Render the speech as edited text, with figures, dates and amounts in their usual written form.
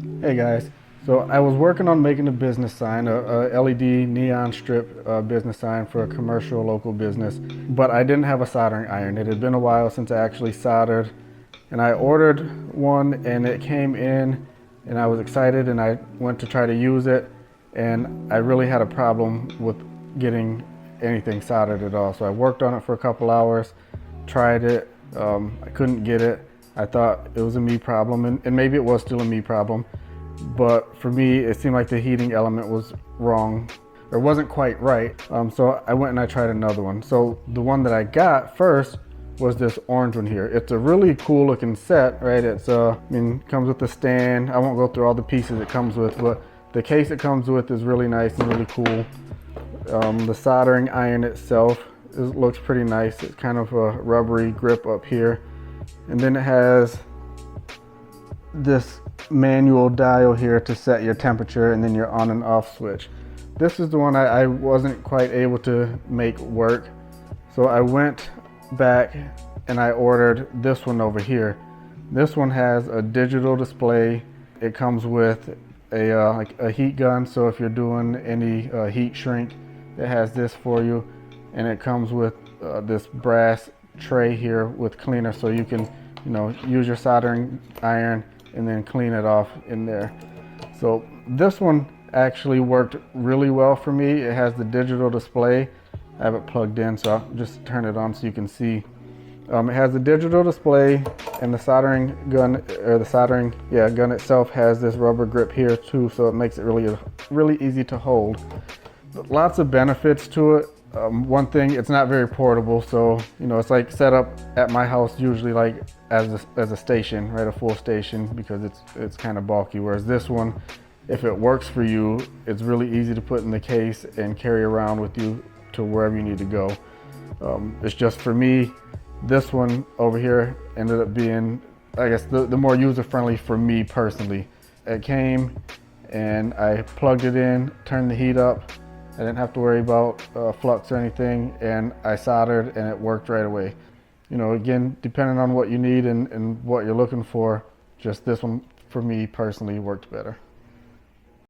Hey guys, so I was working on making a business sign, a LED neon strip business sign for a commercial local business, but I didn't have a soldering iron. It had been a while since I actually soldered, and I ordered one and it came in and I was excited and I went to try to use it, and I really had a problem with getting anything soldered at all. So I worked on it for a couple hours, tried it, I couldn't get it. I thought it was a me problem, and maybe it was still a me problem, but for me, it seemed like the heating element was wrong or wasn't quite right. So I went and I tried another one. So the one that I got first was this orange one here. It's a really cool looking set, right? It's comes with the stand. I won't go through all the pieces it comes with, but the case it comes with is really nice and really cool. The soldering iron itself looks pretty nice. It's kind of a rubbery grip up here. And then it has this manual dial here to set your temperature and then your on and off switch. This is the one I wasn't quite able to make work. So I went back and I ordered this one over here. This one has a digital display. It comes with like a heat gun. So if you're doing any heat shrink, it has this for you. And it comes with this brass tray here with cleaner, so you can use your soldering iron and then clean it off in there. So this one actually worked really well for me. It has the digital display. I have it plugged in, so I'll just turn it on so you can see. It has the digital display, and the soldering gun, or the soldering gun itself has this rubber grip here too, so it makes it really easy to hold. But lots of benefits to it. One thing, it's not very portable, so it's like set up at my house usually like as a station, right, a full station, because it's kind of bulky. Whereas this one, if it works for you, it's really easy to put in the case and carry around with you to wherever you need to go. It's just for me, this one over here ended up being, I guess, the more user-friendly for me personally. It came and I plugged it in, turned the heat up. I didn't have to worry about flux or anything, and I soldered and it worked right away. Again, depending on what you need and what you're looking for, just this one for me personally worked better.